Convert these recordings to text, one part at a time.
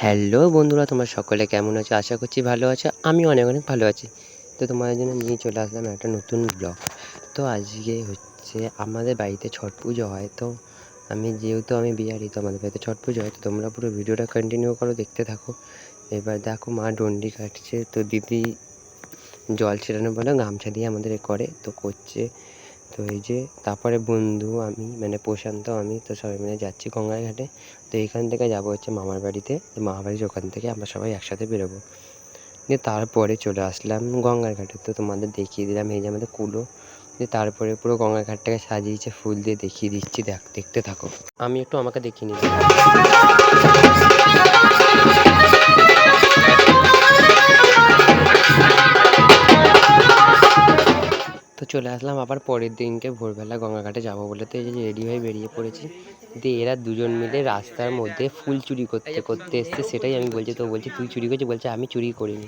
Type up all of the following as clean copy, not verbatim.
Hello বন্ধুরা, তোমরা সকলে কেমন আছো? আশা করছি ভালো আছো। আমি অনেক অনেক ভালো আছি। তো তোমাদের জন্য নিয়ে চলে আসলাম একটা নতুন ব্লগ। তো আজকে হচ্ছে আমাদের বাড়িতে ছট পুজো হয়। তো যেহেতু আমি বিহারি, তো আমাদের বাড়িতে ছট পুজো হয়। তো তোমরা পুরো ভিডিওটা কন্টিনিউ করো, দেখতে থাকো। এবার দেখো মা ডন্ডি কাটছে, তো দিদি জল ছেটানোর বলে গামছা দিয়ে আমাদের করে, তো করছে। তো এই যে তারপরে বন্ধু আমি মানে প্রশান্ত আমি তো সবাই মিলে যাচ্ছি গঙ্গার ঘাটে। তো এইখান থেকে যাবো হচ্ছে মামার বাড়িতে, তো মামার বাড়ির ওখান থেকে আমরা সবাই একসাথে বেরোবো। দিয়ে তারপরে চলে আসলাম গঙ্গার ঘাটে, তো তোমাদের দেখিয়ে দিলাম এই যে আমাদের কুলো। দিয়ে তারপরে পুরো গঙ্গার ঘাটটাকে সাজিয়েছে ফুল দিয়ে, দেখিয়ে দিচ্ছি, দেখতে থাকো। আমি একটু আমাকে দেখিয়ে নিচ্ছি। তো চলে আসলাম আবার পরের দিনকে ভোরবেলা গঙ্গা ঘাটে যাবো বলে, তো এই যে রেডি হয়ে বেরিয়ে পড়েছি। দিয়ে এরা দুজন মিলে রাস্তার মধ্যে ফুল চুরি করতে করতে এসছে, সেটাই আমি বলছি। তো বলছি তুই চুরি করছিস, বলছে আমি চুরি করিনি।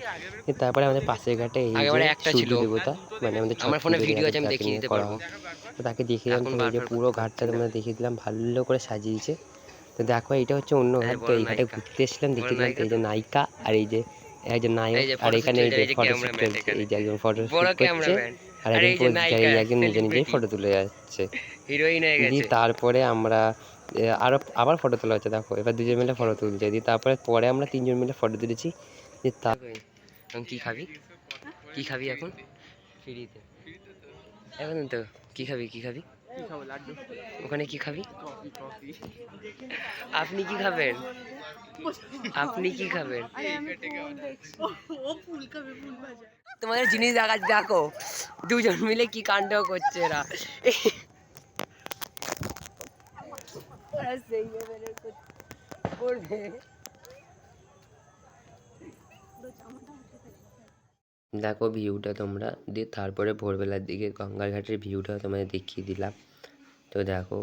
তারপরে আমাদের পাশের ঘাটে এই যে সূর্য দেবতা, মানে আমাদের ছট পুজো যাকে নিয়ে করা হয়, তো তাকে দেখিয়ে দিলাম। তো এই যে পুরো ঘাটটা তোমরা দেখিয়ে দিলাম, ভালো করে সাজিয়েছে। তো দেখো এইটা হচ্ছে অন্য ঘাট, তো এই ঘাটে ঘুরতে এসেছিলাম, দেখিয়ে দিলাম। তো এই যে নায়িকা আর এই যে একজন নায়ক, আর এখানে এই যে ফটোশ্যুট চলছে, এই যে একজন ফটোশ্যুট করছে আর একজন পোজ দিচ্ছে, আর এই একজন নিজে নিজেই ফটো তুলে যাচ্ছে। দিয়ে তারপরে আমরা আরো আবার ফটো তোলা হচ্ছে, দেখো এবার দুজন মিলে ফটো তুলছে। দিয়ে তারপরে পরে আমরা তিনজন মিলে ফটো তুলেছি। দিয়ে কি খাবি, কি খাবি এখন ফ্রিতে? এখন তো কি খাবি, কি খাবি? ওখানে কি খাবি? আপনি কি খাবেন? আপনি কি খাবেন? তোমাদের জিনিস দেখা, দেখো দুজন মিলে কি কাণ্ড করছে এরা। দেখো ভিউটা তোমরা। দিয়ে তারপরে ভোরবেলার দিকে গঙ্গার ঘাটের ভিউটা তোমাদের দেখিয়ে দিলাম। তো দেখো,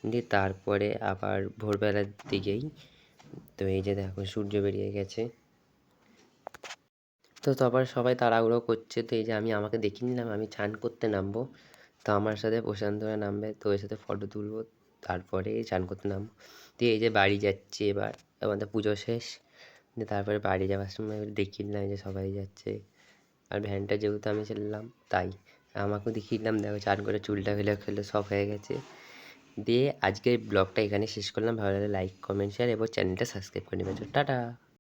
দিয়ে তারপরে আবার ভোরবেলার দিকেই তো এই যে দেখো সূর্য বেরিয়ে গেছে। তো তারপর সবাই তাড়াহুড়ো করছে, তো এই যে আমাকে দেখিয়ে নিলাম, আমি চান করতে নামবো। তো আমার সাথে প্রশান্তরা নামবে, তো ওর সাথে ফটো তুলবো, তারপরে চান করতে নামবো। দিয়ে এই যে বাড়ি যাচ্ছি এবার, আমাদের পুজো শেষ। দিয়ে তারপরে বাড়ি যাওয়ার সময় দেখিয়ে দিলাম যে সবাই যাচ্ছে। আর ভ্যানটা যেহেতু আমি চালালাম তাই আমাকেও দেখিয়ে দিলাম, দেখো চান করে চুলটা ফেলে সব হয়ে গেছে। দিয়ে আজকের ব্লগটা এখানে শেষ করলাম। ভালো লাগলে লাইক কমেন্ট শেয়ার এবং চ্যানেলটা সাবস্ক্রাইব করে নেবেন। টাটা।